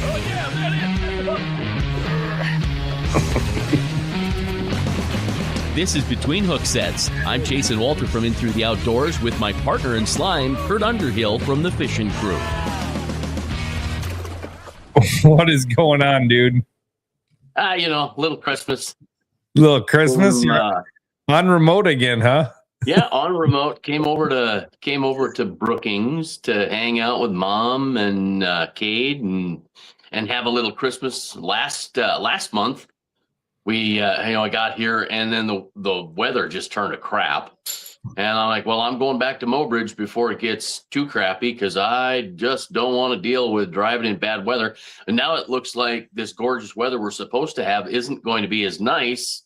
Oh, yeah, that is. This is Between Hook Sets. I'm Chasen Walter from In Through the Outdoors with my partner in slime, Curt Underhill from the Fishing Crew. What is going on, dude? Little Christmas. Little Christmas? You're on remote again, huh? Yeah, on remote. Came over to Brookings to hang out with Mom and Cade and have a little Christmas. Last month, I got here and then the weather just turned to crap, and I'm like, well, I'm going back to Mobridge before it gets too crappy because I just don't want to deal with driving in bad weather. And now it looks like this gorgeous weather we're supposed to have isn't going to be as nice.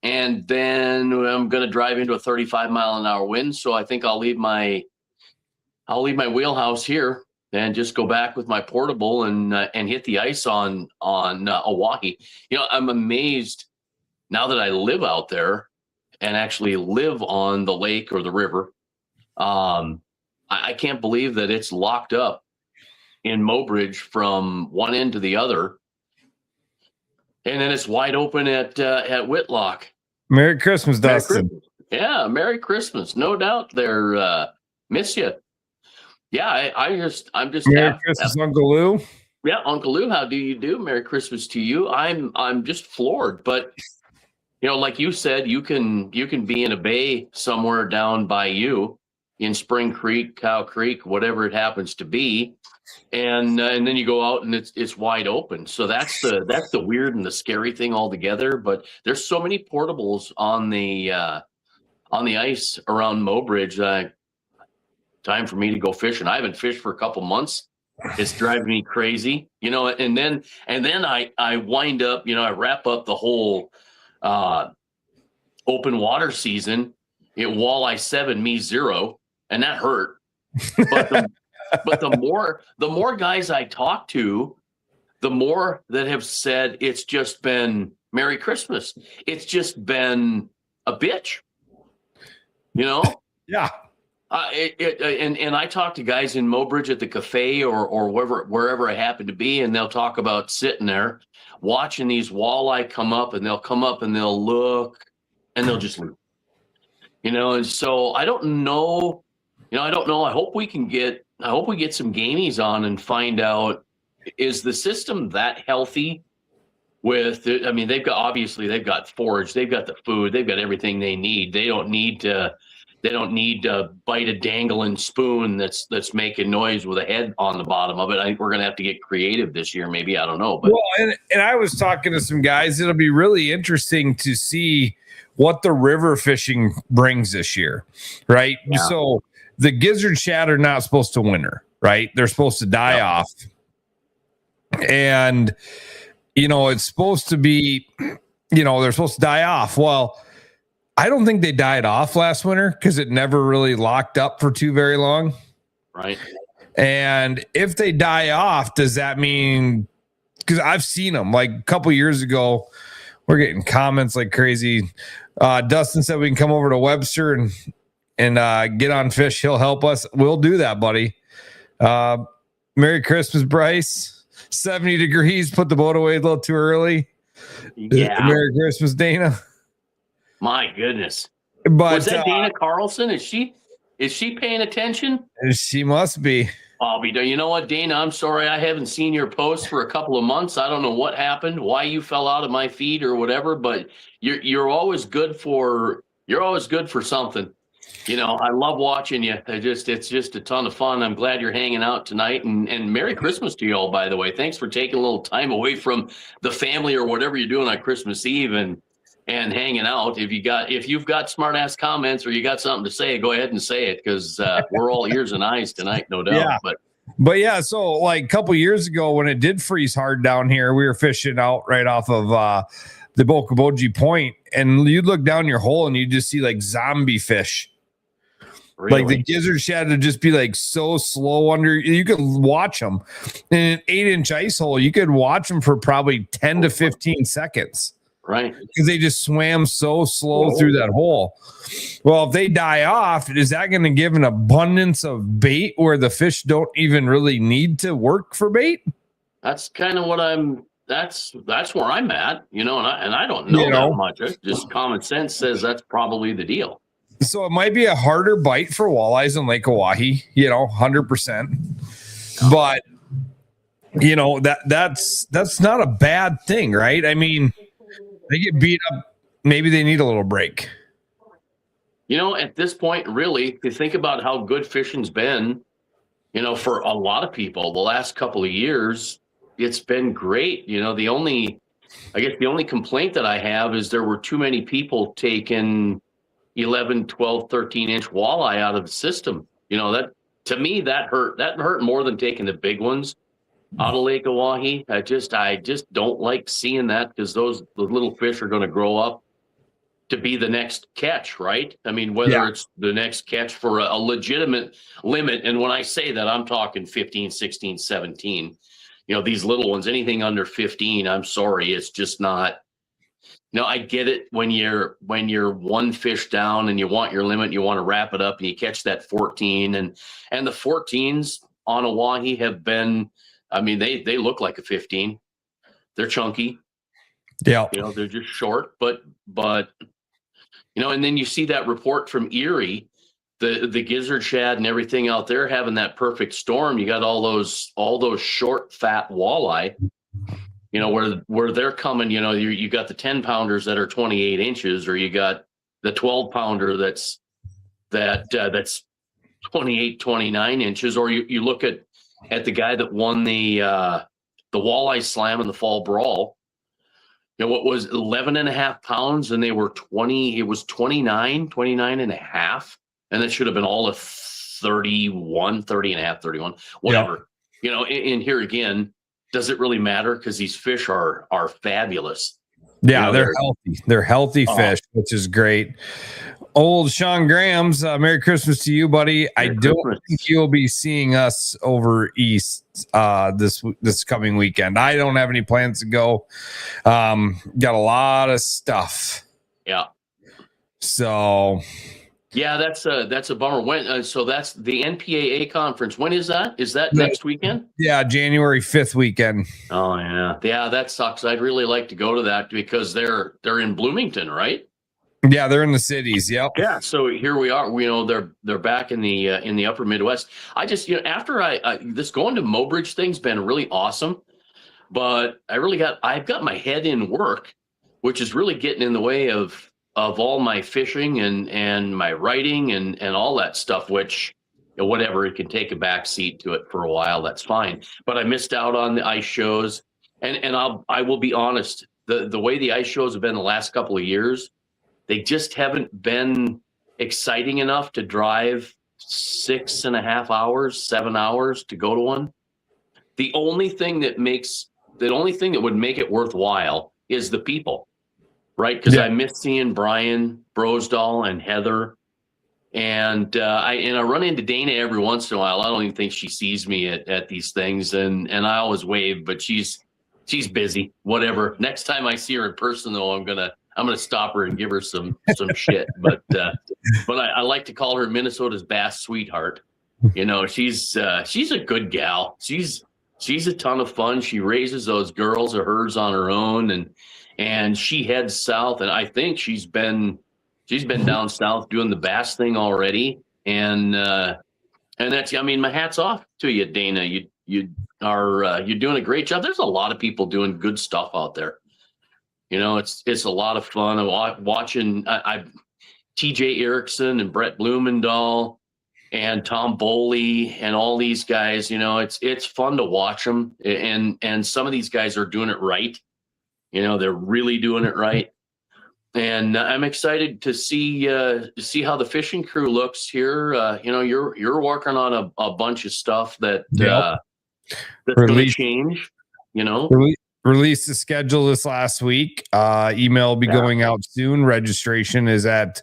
And then I'm going to drive into a 35-mile-an-hour wind. So I think I'll leave my wheelhouse here and just go back with my portable and hit the ice on Oahe. I'm amazed now that I live out there and actually live on the lake or the river. I can't believe that it's locked up in Mobridge from one end to the other. And then it's wide open at Whitlock. Merry Christmas, Dustin. Yeah, Merry Christmas. No doubt there. Miss you. Yeah, I'm just Merry Christmas, Uncle Lou. Yeah, Uncle Lou, how do you do? Merry Christmas to you. I'm just floored, but like you said, you can be in a bay somewhere down by you in Spring Creek, Cow Creek, whatever it happens to be, and then you go out and it's wide open. So that's the weird and the scary thing altogether. But there's so many portables on the ice around Mobridge. Time for me to go fishing. I haven't fished for a couple months. It's driving me crazy, and then I wind up, I wrap up the whole open water season at walleye 7, me 0, and that hurt. But the more guys I talk to, the more that have said it's just been Merry Christmas. It's just been a bitch, Yeah. And I talk to guys in Mobridge at the cafe or wherever I happen to be, and they'll talk about sitting there watching these walleye come up, and they'll come up and they'll look and they'll just leave. And so I don't know. I don't know. I hope we get some gamies on and find out, is the system that healthy with it? I mean, they've got forage, they've got the food, they've got everything they need. They don't need to bite a dangling spoon that's making noise with a head on the bottom of it. I think we're going to have to get creative this year. Maybe, I don't know. But and I was talking to some guys. It'll be really interesting to see what the river fishing brings this year, right? Yeah. So the gizzard shad are not supposed to winter, right? They're supposed to die off. And, it's supposed to be, they're supposed to die off. Well, I don't think they died off last winter because it never really locked up for too very long. Right. And if they die off, does that mean, because I've seen them like a couple years ago, we're getting comments like crazy. Dustin said we can come over to Webster and get on fish. He'll help us. We'll do that, buddy. Merry Christmas, Bryce. 70 degrees. Put the boat away a little too early. Yeah. Merry Christmas, Dana. My goodness. But was that Dana Carlson? Is she paying attention? She must be. I'll be done. You know what, Dana? I'm sorry I haven't seen your posts for a couple of months. I don't know what happened, why you fell out of my feed or whatever, but you're always good for something. I love watching you. It's just a ton of fun. I'm glad you're hanging out tonight, and Merry Christmas to you all, by the way. Thanks for taking a little time away from the family or whatever you're doing on Christmas Eve and hanging out. If you've got smart ass comments or you got something to say, go ahead and say it, because we're all ears and eyes tonight, no doubt. Yeah. But yeah, so like a couple years ago when it did freeze hard down here, we were fishing out right off of the Bokaboji Point, and you'd look down your hole and you just see like zombie fish. Really? Like the gizzard shad would just be like so slow under. You could watch them in an 8-inch ice hole. You could watch them for probably 10 to 15 seconds. Right. Because they just swam so slow through that hole. Well, if they die off, is that going to give an abundance of bait where the fish don't even really need to work for bait? That's kind of what that's where I'm at, and I don't know that much. It's just common sense says that's probably the deal. So it might be a harder bite for walleyes in Lake Oahe, 100%. But that's not a bad thing, right? I mean, they get beat up. Maybe they need a little break. At this point, really, if you think about how good fishing's been, for a lot of people the last couple of years, it's been great. The only complaint that I have is there were too many people taking 11, 12, 13-inch walleye out of the system. That to me, that hurt more than taking the big ones out of Lake Oahe. I just don't like seeing that, because the little fish are going to grow up to be the next catch, right? I mean, whether it's the next catch for a legitimate limit. And when I say that, I'm talking 15, 16, 17. These little ones, anything under 15, I'm sorry, it's just not. I get it when you're one fish down and you want your limit, you want to wrap it up and you catch that 14, and the 14s on Oahe have been, I mean, they look like a 15. They're chunky. Yeah. They're just short, but and then you see that report from Erie, the gizzard shad and everything out there having that perfect storm. You got all those short, fat walleye, where they're coming, you got the 10 pounders that are 28 inches, or you got the 12 pounder that's 28, 29 inches, or you look at the guy that won the walleye slam in the fall brawl. What was 11 and a half pounds, and they were 20, it was 29 and a half. And that should have been all of 30 and a half, 31, whatever. And here again, does it really matter? Because these fish are fabulous. Yeah, they're healthy. They're healthy fish, which is great. Old Sean Graham's, Merry Christmas to you, buddy. I don't think you'll be seeing us over east this coming weekend. I don't have any plans to go. Got a lot of stuff. Yeah. So. Yeah, that's a bummer. When so that's the NPAA conference. When is that? Is that next weekend? Yeah, January 5th weekend. Oh yeah, that sucks. I'd really like to go to that, because they're in Bloomington, right? Yeah, they're in the cities. Yep. Yeah. So here we are. They're back in the upper Midwest. I just after this going to Mobridge thing's been really awesome, but I've got my head in work, which is really getting in the way of all my fishing and my writing and all that stuff, which whatever, it can take a back seat to it for a while. That's fine. But I missed out on the ice shows, and I will be honest, the way the ice shows have been the last couple of years, they just haven't been exciting enough to drive 6.5 hours, 7 hours to go to one. The only thing that would make it worthwhile is the people, right? Because I miss seeing Brian Brosdahl and Heather, and I run into Dana every once in a while. I don't even think she sees me at these things, and I always wave, but she's busy. Whatever. Next time I see her in person, though, I'm gonna stop her and give her some shit. But I like to call her Minnesota's Bass sweetheart. She's a good gal. She's a ton of fun. She raises those girls of hers on her own, and she heads south. And I think she's been down south doing the bass thing already. And that's, I mean, my hat's off to you, Dana. You're doing a great job. There's a lot of people doing good stuff out there. It's a lot of fun watching. TJ Erickson and Brett Blumendahl and Tom Boley and all these guys. It's fun to watch them, and some of these guys are doing it right. They're really doing it right, and I'm excited to see how the fishing crew looks here. You're working on a bunch of stuff that's going to change. Released the schedule this last week. Email will be going out soon. Registration is at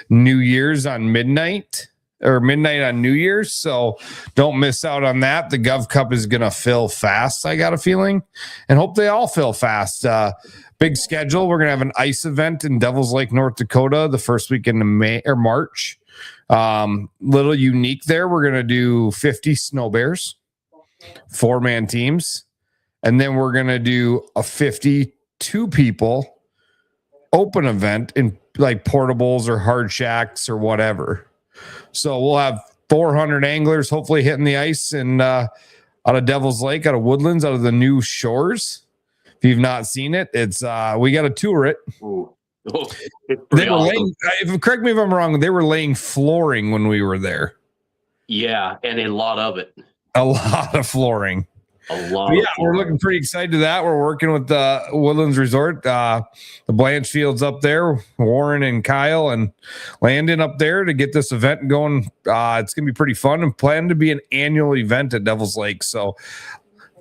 New Year's on midnight on New Year's. So don't miss out on that. The Gov Cup is going to fill fast, I got a feeling, and hope they all fill fast. Big schedule. We're going to have an ice event in Devils Lake, North Dakota, the first weekend of March. Little unique there. We're going to do 50 snow bears, 4-man teams. And then we're going to do a 52 people open event in like portables or hard shacks or whatever. So we'll have 400 anglers hopefully hitting the ice and out of Devil's Lake, out of Woodlands, out of the new shores. If you've not seen it, it's we got to tour it. Ooh. They were laying, correct me if I'm wrong, they were laying flooring when we were there. Yeah, and a lot of it. A lot of flooring. We're looking pretty excited to that. We're working with the Woodlands Resort, the Blanchfields up there, Warren and Kyle and Landon up there to get this event going. It's going to be pretty fun and planned to be an annual event at Devil's Lake. So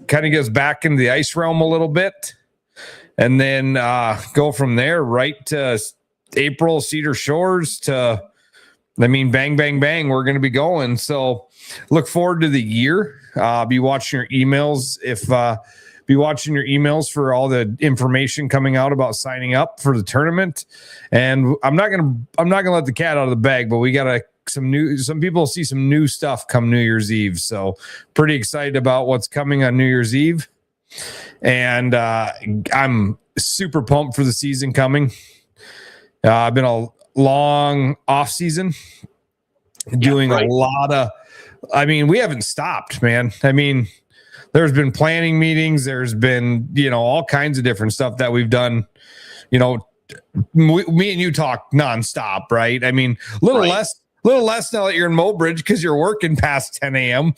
kind of gets back into the ice realm a little bit and then go from there right to April, Cedar Shores to, bang, bang, bang. We're going to be going. So look forward to the year. Be watching your emails for all the information coming out about signing up for the tournament. And I'm not gonna let the cat out of the bag, but we got some people see some new stuff come New Year's Eve. So pretty excited about what's coming on New Year's Eve. And I'm super pumped for the season coming. I've been a long off season doing a lot of, we haven't stopped, man. There's been planning meetings. There's been, all kinds of different stuff that we've done. Me and you talk nonstop, right? Little less now that you're in Mobridge because you're working past 10 a.m.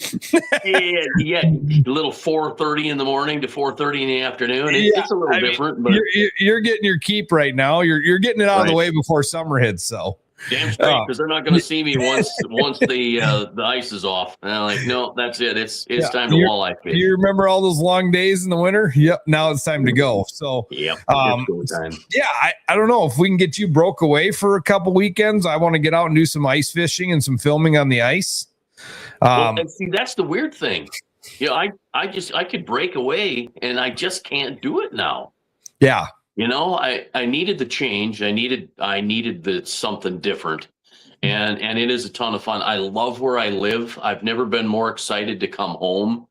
yeah, a little 4:30 in the morning to 4:30 in the afternoon. It's a little different, but you're getting your keep right now. You're getting it out of the way before summer hits. So. Damn straight, because they're not going to see me once the ice is off. And I'm like, no, that's it. It's time to walleye fish. You remember all those long days in the winter? Yep. Now it's time to go. So it's go time. Yeah, I don't know if we can get you broke away for a couple weekends. I want to get out and do some ice fishing and some filming on the ice. And see, that's the weird thing. I could break away, and I just can't do it now. Yeah. I needed the change. I needed the something different. And it is a ton of fun. I love where I live. I've never been more excited to come home.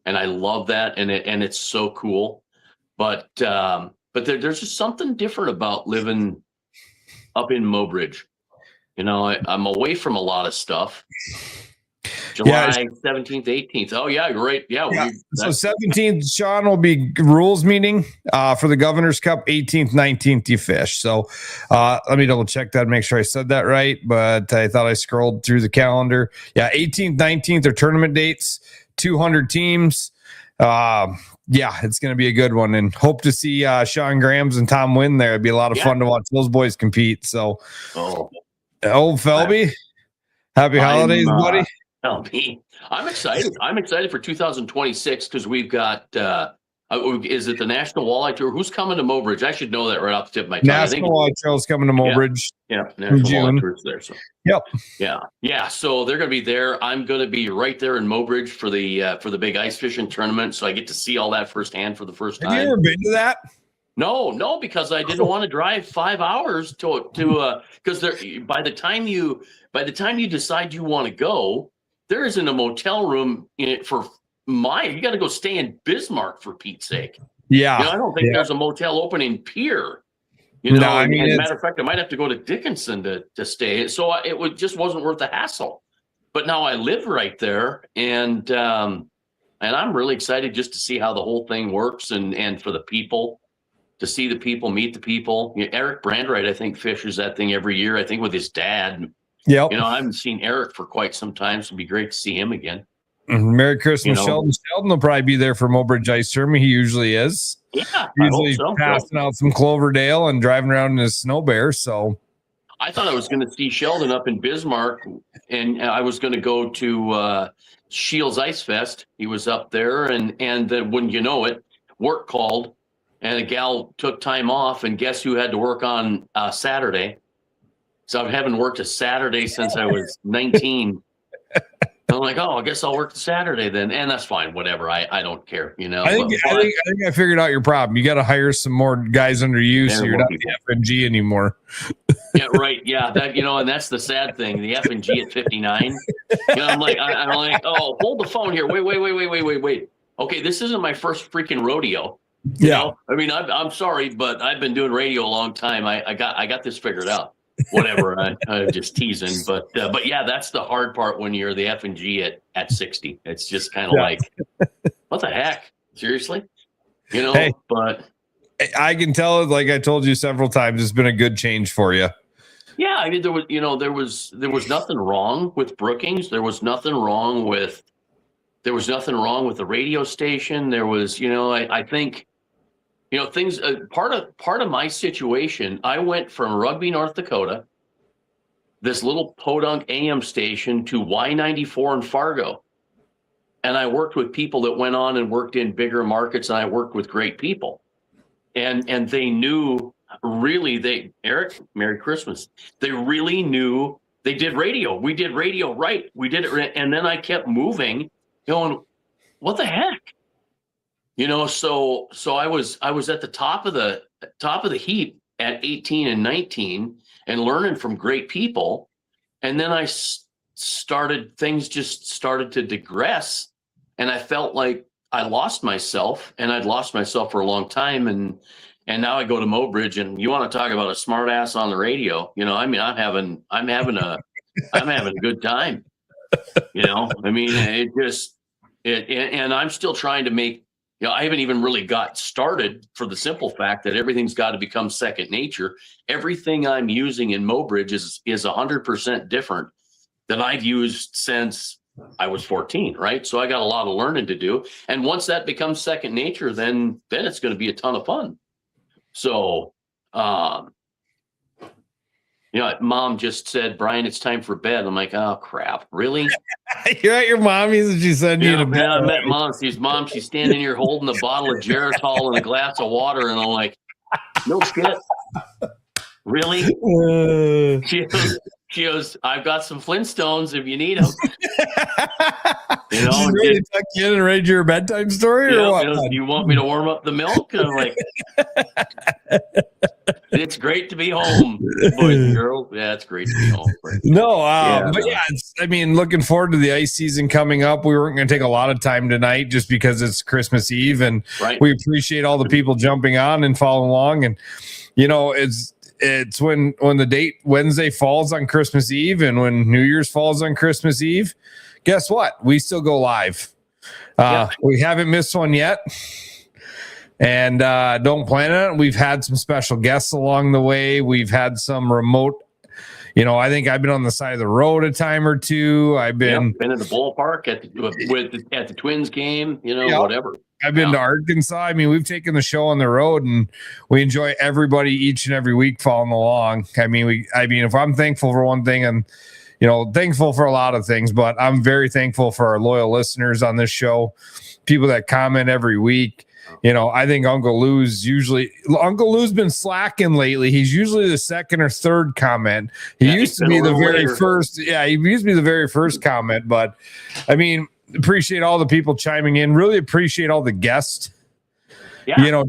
And I love that. And it's so cool. But there's just something different about living up in Mobridge. I'm away from a lot for July 17th, 18th. Oh, yeah, great. Yeah. So 17th, Sean will be rules meeting for the Governor's Cup. 18th, 19th, you fish. So let me double check that, make sure I said that right. But I thought I scrolled through the calendar. Yeah, 18th, 19th are tournament dates, 200 teams. It's going to be a good one. And hope to see Sean Grams and Tom Wynn there. It'd be a lot of fun to watch those boys compete. So, old Felby, happy holidays, buddy. I'm excited. I'm excited for 2026 because we've got is it the National Walleye Tour? Who's coming to Mobridge? I should know that right off the tip of my tongue. National Walleye Trail is coming to Mobridge. Yeah, National Walleye Tour is there. So yep. Yeah. So they're going to be there. I'm going to be right there in Mobridge for the big ice fishing tournament. So I get to see all that firsthand for the first time. Have you ever been to that? No, because I didn't want to drive 5 hours to because by the time you decide you want to go, there isn't a motel room in it you got to go stay in Bismarck for Pete's sake. Yeah. I don't think there's a motel open in Pierre. As a matter of fact, I might have to go to Dickinson to stay. So it just wasn't worth the hassle. But now I live right there, and I'm really excited just to see how the whole thing works and for the people, to see the people, meet the people. Eric Brandwright, I think, fishes that thing every year, I think with his dad. Yep. I haven't seen Eric for quite some time, so it'd be great to see him again. Merry Christmas, Sheldon. Sheldon will probably be there for Mobridge Ice Tournament. He usually is. Yeah. Usually passing out some Cloverdale and driving around in his snow bear. So I thought I was going to see Sheldon up in Bismarck, and I was going to go to Shields Ice Fest. He was up there, and then wouldn't you know it, work called, and a gal took time off, and guess who had to work on Saturday? So I haven't worked a Saturday since I was 19. I'm like, I guess I'll work Saturday then, and that's fine. Whatever, I don't care. I think I figured out your problem. You got to hire some more guys under you, so you're not the FNG anymore. Yeah, right. Yeah, that and that's the sad thing. The FNG at 59. I'm like, oh, hold the phone here. Wait. okay, this isn't my first freaking rodeo. I mean, I'm sorry, but I've been doing radio a long time. I got this figured out. Whatever. I'm just teasing, but yeah, that's the hard part when you're the F and G at 60. It's just kind of like, what the heck? Seriously? Hey, but I can tell, like I told you several times, it's been a good change for you. Yeah, I mean, there was nothing wrong with Brookings. There was nothing wrong with the radio station. There was, I think, things. Part of my situation, I went from Rugby, North Dakota, this little podunk AM station, to Y94 in Fargo, and I worked with people that went on and worked in bigger markets, and I worked with great people, and they knew. Really, Eric, Merry Christmas. They really knew they did radio. We did radio right. We did it. And then I kept moving, going, what the heck? So I was at the top of the heap at 18 and 19 and learning from great people. And then things just started to digress. And I felt like I lost myself, and I'd lost myself for a long time. And now I go to Mobridge, and you want to talk about a smart ass on the radio. I mean, I'm having a good time. I mean, and I'm still trying to make, I haven't even really got started, for the simple fact that everything's got to become second nature. Everything I'm using in Mobridge is 100% different than I've used since I was 14, right? So I got a lot of learning to do. And once that becomes second nature, then it's going to be a ton of fun. So, Mom just said, Brian, it's time for bed. I'm like, oh crap, really? You're at your mommy's and she said you to bed. I met Mom. She's standing here holding a bottle of Geritol and a glass of water, and I'm like, no shit, really? She goes, I've got some Flintstones if you need them. She's ready to tuck you in and read your bedtime story, or what? Do you want me to warm up the milk? And I'm like, it's great to be home, boys and girls. Yeah, it's great to be home. But I mean, looking forward to the ice season coming up. We weren't going to take a lot of time tonight just because it's Christmas Eve, and we appreciate all the people jumping on and following along. And it's when the date Wednesday falls on Christmas Eve, and when New Year's falls on Christmas Eve, guess what? We still go live. We haven't missed one yet, and don't plan on it. We've had some special guests along the way. We've had some remote. I think I've been on the side of the road a time or two. I've been in the ballpark at the Twins game. Whatever. I've been to Arkansas. I mean, we've taken the show on the road, and we enjoy everybody each and every week following along. I mean, if I'm thankful for one thing, and thankful for a lot of things, but I'm very thankful for our loyal listeners on this show, people that comment every week. I think Uncle Lou's been slacking lately. He's usually the second or third comment. He used to be the very first. Yeah, he used to be the very first comment, but I mean, appreciate all the people chiming in. Really appreciate all the guests,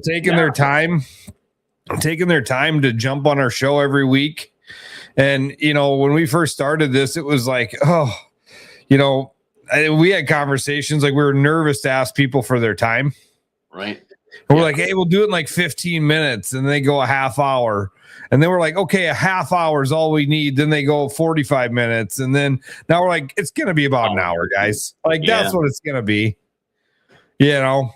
taking their time to jump on our show every week. And, when we first started this, it was like, we had conversations like we were nervous to ask people for their time. Right. And we're like, hey, we'll do it in like 15 minutes. And they go a half hour. And then we're like, okay, a half hour is all we need. Then they go 45 minutes. And then now we're like, it's going to be about an hour, guys. Like, that's what it's going to be. Yeah,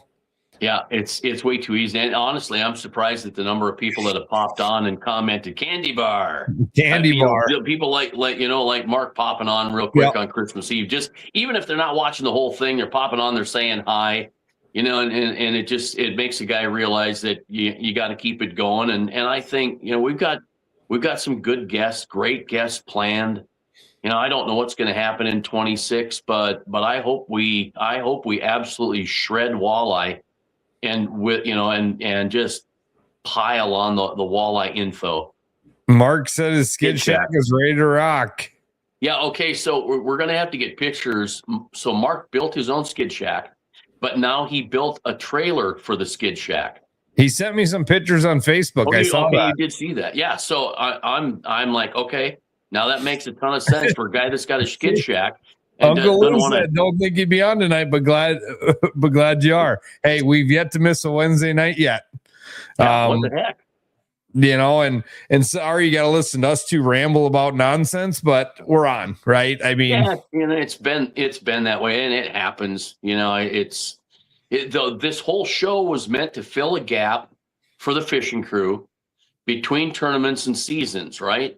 it's way too easy. And honestly, I'm surprised at the number of people that have popped on and commented candy bar. People like Mark popping on real quick on Christmas Eve. Just even if they're not watching the whole thing, they're popping on, they're saying hi. And it makes a guy realize that you got to keep it going. And I think, we've got some good guests, great guests planned. I don't know what's going to happen in 26, but I hope we absolutely shred walleye and just pile on the walleye info. Mark said his skid shack is ready to rock. Yeah. Okay. So we're going to have to get pictures. So Mark built his own skid shack, but now he built a trailer for the skid shack. He sent me some pictures on Facebook. I saw that. You did see that. Yeah. So I'm like, okay, now that makes a ton of sense for a guy that's got a skid shack. And Uncle don't Lou want to. said, "Don't think you'd be on tonight, but glad you are." Hey, we've yet to miss a Wednesday night yet. Yeah, what the heck? You know, and sorry you got to listen to us two ramble about nonsense, but we're on, right? I mean, Yeah, it's been that way, and it happens. This whole show was meant to fill a gap for the fishing crew between tournaments and seasons, right?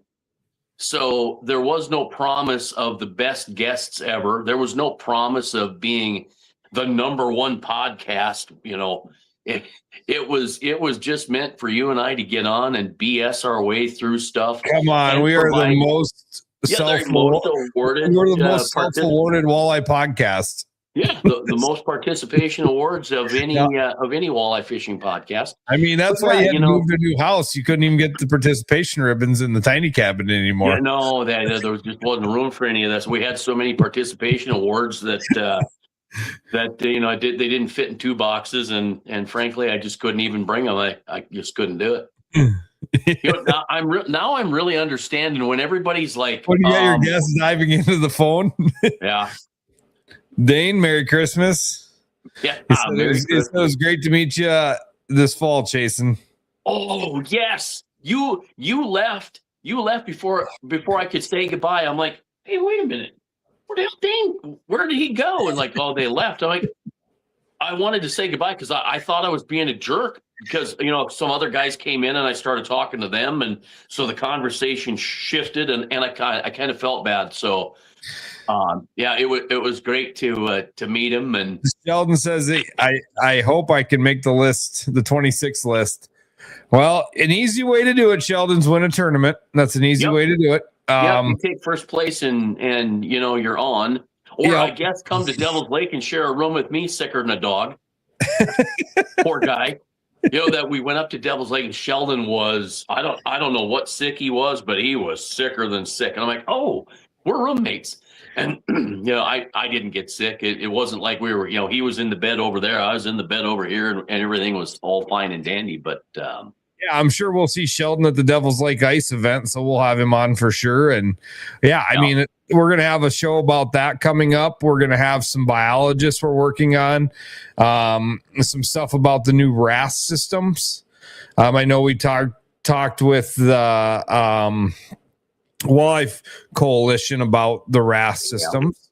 So there was no promise of the best guests ever. There was no promise of being the number one podcast. It was just meant for you and I to get on and BS our way through stuff. come on, we are the most awarded. We're the most self-awarded walleye podcast. Yeah, the most participation awards of any walleye fishing podcast. I mean, that's why you had to move to a new house. You couldn't even get the participation ribbons in the tiny cabin anymore. Yeah, no, there just wasn't room for any of this. We had so many participation awards that they didn't fit in 2 boxes, and frankly, I just couldn't even bring them. I just couldn't do it. Now I'm really understanding when everybody's like, "What do you got your guests diving into the phone?" Yeah. Dane, Merry Christmas. Yeah, it was great to meet you this fall, Chasen. Oh yes, you left before I could say goodbye. I'm like, hey, wait a minute, where the hell Dane? Where did he go? And like, oh, they left. I'm like, I wanted to say goodbye because I thought I was being a jerk because some other guys came in and I started talking to them, and so the conversation shifted, and I kind of felt bad. So. It was great to meet him. And Sheldon says, I hope I can make the list, the 26th list. Well, an easy way to do it, Sheldon's win a tournament. That's an easy way to do it. You take first place and you're on. Or I guess come to Devil's Lake and share a room with me, sicker than a dog. Poor guy. That we went up to Devil's Lake and Sheldon was, I don't know what sick he was, but he was sicker than sick. And I'm like, oh, we're roommates. And, I didn't get sick. It wasn't like we were, he was in the bed over there. I was in the bed over here, and everything was all fine and dandy. But yeah, I'm sure we'll see Sheldon at the Devil's Lake Ice event. So we'll have him on for sure. And I mean, we're going to have a show about that coming up. We're going to have some biologists we're working on, some stuff about the new RAS systems. I know we talked with the, Wildlife Coalition about the RAS systems,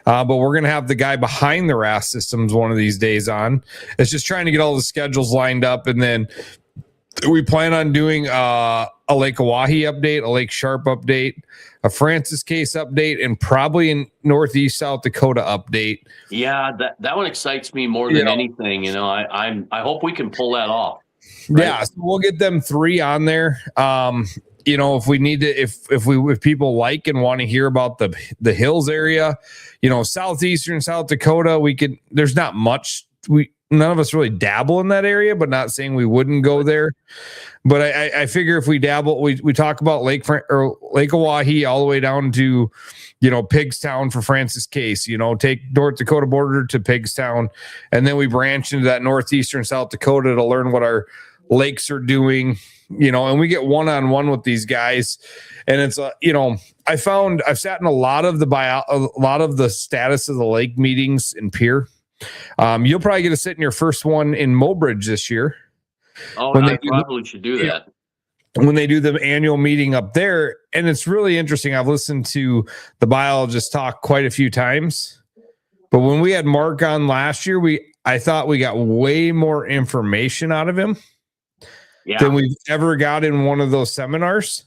but we're going to have the guy behind the RAS systems one of these days on. It's just trying to get all the schedules lined up, and then we plan on doing a Lake Oahe update, a Lake Sharp update, a Francis Case update, and probably in Northeast South Dakota update. Yeah, that one excites me more than anything. I hope we can pull that off. Right? Yeah, so we'll get them 3 on there. If we need to, if people like and want to hear about the hills area, southeastern South Dakota, there's not much. None of us really dabble in that area, but not saying we wouldn't go there. But I figure if we dabble, we talk about Lake Oahe all the way down to, Pigstown for Francis Case, take North Dakota border to Pigstown. And then we branch into that northeastern South Dakota to learn what our lakes are doing, and we get one-on-one with these guys. And it's, I've sat in a lot of the status of the lake meetings in Pierre. You'll probably get to sit in your first one in Mobridge this year. Oh, I probably should do that. When they do the annual meeting up there. And it's really interesting. I've listened to the biologist talk quite a few times, but when we had Mark on last year, I thought we got way more information out of him than we've ever got in one of those seminars.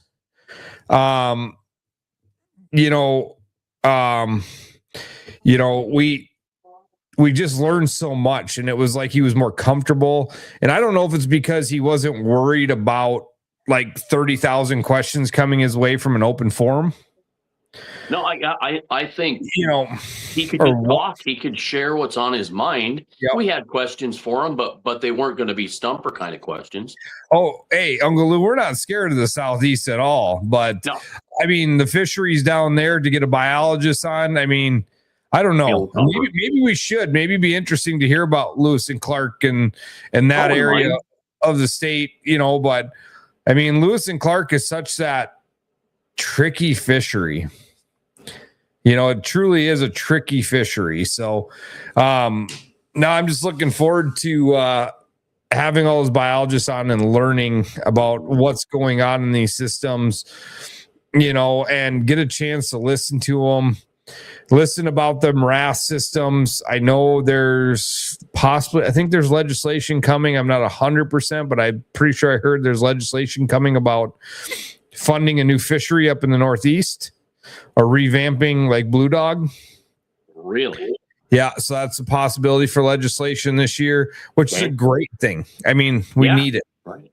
We just learned so much, and it was like he was more comfortable. And I don't know if it's because he wasn't worried about like 30,000 questions coming his way from an open forum. No, I think he could talk. He could share what's on his mind. Yep. We had questions for him, but they weren't going to be stumper kind of questions. Oh, hey, Uncle Lou, we're not scared of the Southeast at all. But no. I mean, the fisheries down there, to get a biologist on, I mean, I don't know. Maybe we should. Maybe be interesting to hear about Lewis and Clark and that area of the state. But I mean, Lewis and Clark is such that tricky fishery. It truly is a tricky fishery. So now I'm just looking forward to having all those biologists on and learning about what's going on in these systems, and get a chance to listen to them, listen about the morass systems. I know I think there's legislation coming. I'm not 100%, but I'm pretty sure I heard there's legislation coming about funding a new fishery up in the Northeast or revamping like Blue Dog. Really? Yeah. So that's a possibility for legislation this year, which is a great thing. I mean, we need it. Right.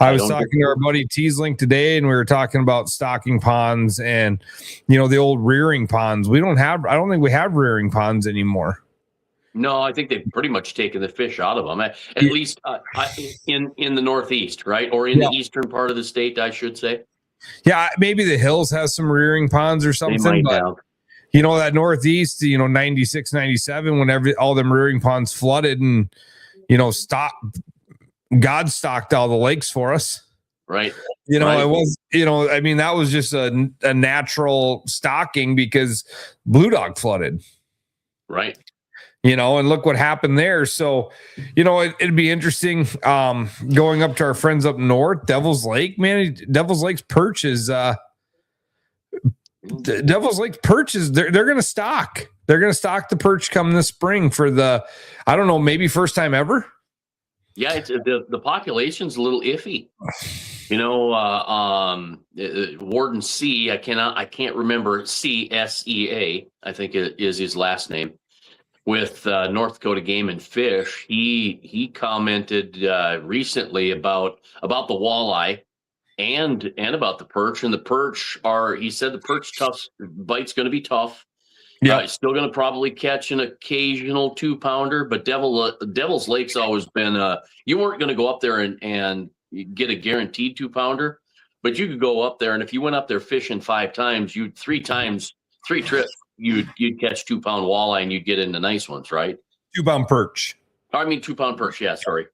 I was talking to our buddy Teaslink today, and we were talking about stocking ponds and, the old rearing ponds. I don't think we have rearing ponds anymore. No, I think they've pretty much taken the fish out of them, at least in the Northeast, right? Or in the eastern part of the state, I should say. Yeah, maybe the Hills has some rearing ponds or something. They might have. That Northeast, 96, 97, whenever all them rearing ponds flooded and, God stocked all the lakes for us. Right. It was, that was just a natural stocking because Blue Dog flooded. Right. And look what happened there. So, it'd be interesting going up to our friends up north, Devil's Lake, man. Devil's Lake's perch is Devil's Lake perch is they're going to stock. They're going to stock the perch come this spring for I don't know, maybe first time ever. Yeah, it's the population's a little iffy. Warden C, I can't remember, CSEA, I think it is his last name, with North Dakota Game and Fish. He commented recently about the walleye and about the perch. And the perch he said the perch bite's going to be tough. Yeah, still going to probably catch an occasional 2-pounder, but Devil's Lake's always been you weren't going to go up there and get a guaranteed 2-pounder, but you could go up there, and if you went up there fishing 5 times, three trips, you'd catch 2-pound walleye and you'd get into nice ones, right? 2-pound perch. I mean 2-pound perch. Yeah, sorry.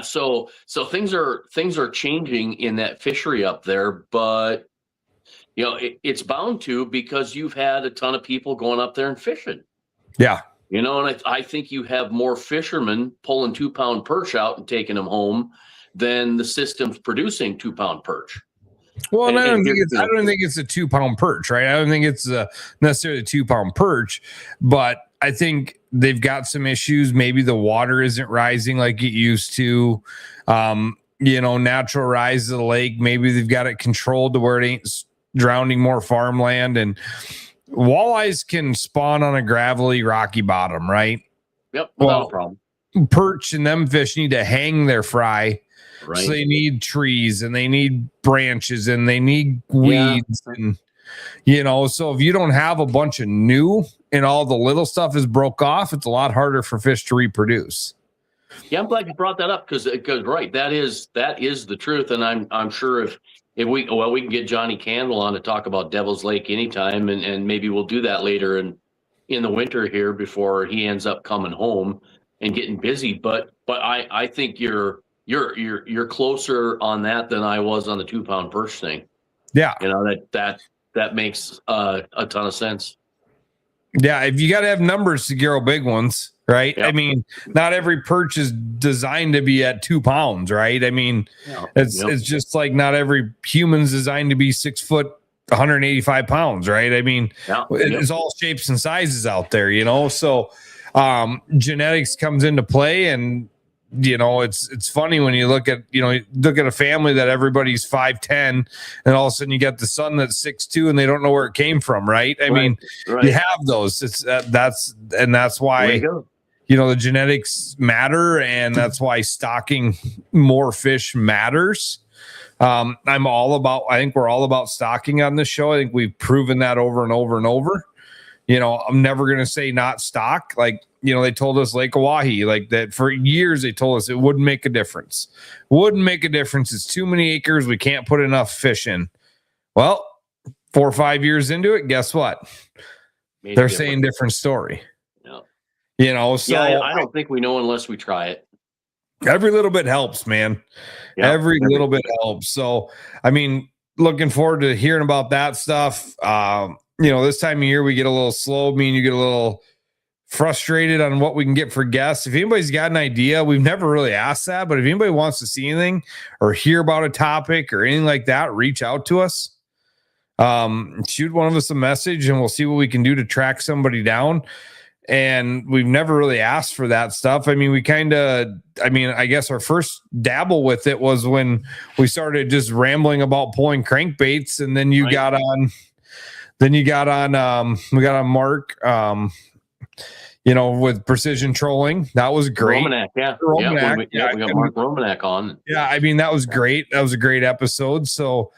So things are changing in that fishery up there, but it's bound to, because you've had a ton of people going up there and fishing. Yeah. And I think you have more fishermen pulling 2-pound perch out and taking them home than the system's producing 2-pound perch. Well, I don't think it's a 2-pound perch, right? I don't think it's necessarily a 2-pound perch, but I think they've got some issues. Maybe the water isn't rising like it used to. Natural rise of the lake. Maybe they've got it controlled to where it ain't drowning more farmland, and walleyes can spawn on a gravelly, rocky bottom, right? Yep, without a problem. Perch and them fish need to hang their fry. Right. So they need trees and they need branches and they need weeds. And, so if you don't have a bunch of new and all the little stuff is broke off, it's a lot harder for fish to reproduce. Yeah, I'm glad you brought that up because right, that is the truth. And I'm sure if we can get Johnny Candle on to talk about Devil's Lake anytime, and maybe we'll do that later in the winter here before he ends up coming home and getting busy. But I think you're closer on that than I was on the 2-pound perch thing. Yeah. That makes a ton of sense. Yeah. If you got to have numbers to grow big ones, right? Yep. I mean, not every perch is designed to be at 2 pounds, right? I mean, it's just like not every human's designed to be 6 foot, 185 pounds, right? I mean, it's all shapes and sizes out there, so genetics comes into play. And it's funny when you look at a family that everybody's 5'10", and all of a sudden you got the son that's 6'2", and they don't know where it came from, right? I mean, you have those. It's that's why the genetics matter, and that's why stocking more fish matters. I think we're all about stocking on this show. I think we've proven that over and over and over. I'm never going to say not stock. Like, they told us Lake Oahe, like that for years. They told us it wouldn't make a difference. It's too many acres. We can't put enough fish in. Well, 4 or 5 years into it, guess what? They're saying different story. So I don't think we know unless we try it. Every little bit helps, man. Every little bit helps. So, I mean, looking forward to hearing about that stuff. this time of year we get a little slow. Me and you get a little frustrated on what we can get for guests. If anybody's got an idea, we've never really asked that, but if anybody wants to see anything or hear about a topic or anything like that, reach out to us. Shoot one of us a message and we'll see what we can do to track somebody down. And we've never really asked for that stuff. I mean, I guess our first dabble with it was when we started just rambling about pulling crankbaits, and then we got on Mark, with precision trolling. That was great. Romanek, we got Mark Romanek on. Yeah, I mean, that was great. That was a great episode. So,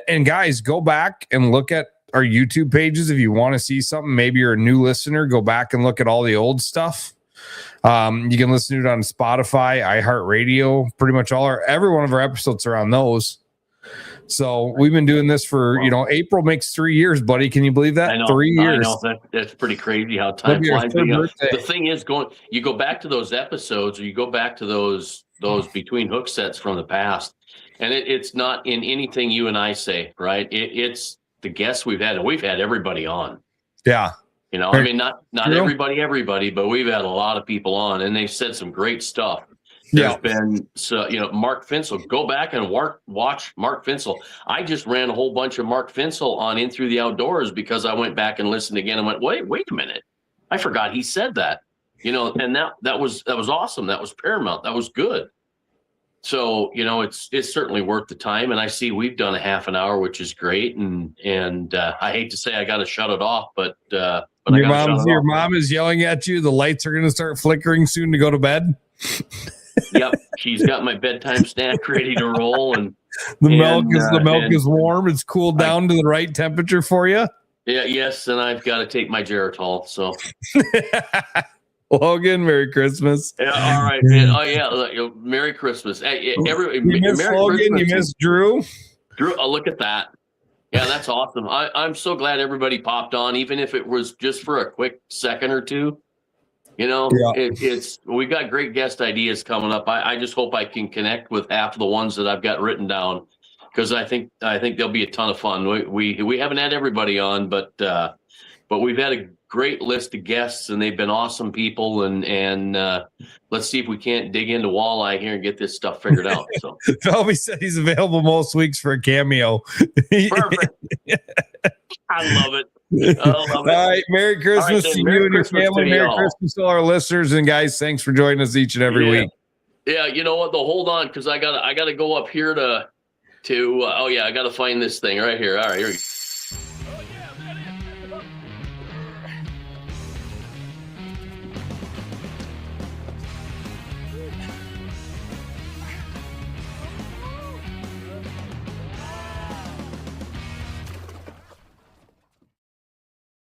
and guys, go back and look at our YouTube pages if you want to see something. Maybe you're a new listener, go back and look at all the old stuff. You can listen to it on Spotify, iHeartRadio, pretty much every one of our episodes are on those. So we've been doing this for, April makes 3 years, buddy. Can you believe that? I know, 3 years. I know. That's pretty crazy how time flies. The thing is, you go back to those episodes, or you go back to those between hook sets from the past, and it's not in anything you and I say, right? It's the guests we've had, and we've had everybody on. Yeah. I mean, not everybody, but we've had a lot of people on, and they've said some great stuff. There's been, Mark Finsel. Go back and watch Mark Finsel. I just ran a whole bunch of Mark Finsel on In Through the Outdoors because I went back and listened again and went, wait a minute. I forgot he said that, and that was awesome. That was paramount. That was good. So, it's certainly worth the time. And I see we've done a half an hour, which is great. And I hate to say I got to shut it off, but your mom is yelling at you. The lights are going to start flickering soon to go to bed. Yep, she's got my bedtime snack ready to roll, and the milk is warm. It's cooled down to the right temperature for you. Yeah, yes, and I've got to take my Geritol. So, Logan, Merry Christmas. Yeah, all right, man. Oh yeah, Merry Christmas. Hey, you miss Logan. You miss Drew. Drew, look at that. Yeah, that's awesome. I'm so glad everybody popped on, even if it was just for a quick second or two. We got great guest ideas coming up. I just hope I can connect with half of the ones that I've got written down, because I think they'll be a ton of fun. We haven't had everybody on, but we've had a great list of guests, and they've been awesome people. And let's see if we can't dig into walleye here and get this stuff figured out. So Phelby said he's available most weeks for a cameo. Perfect. I love it. All right, Merry Christmas to you and your family. Merry Christmas to our listeners, and guys, thanks for joining us each and every week. Yeah, you know what? Hold on, because I gotta go up here to I gotta find this thing right here. All right, here we go.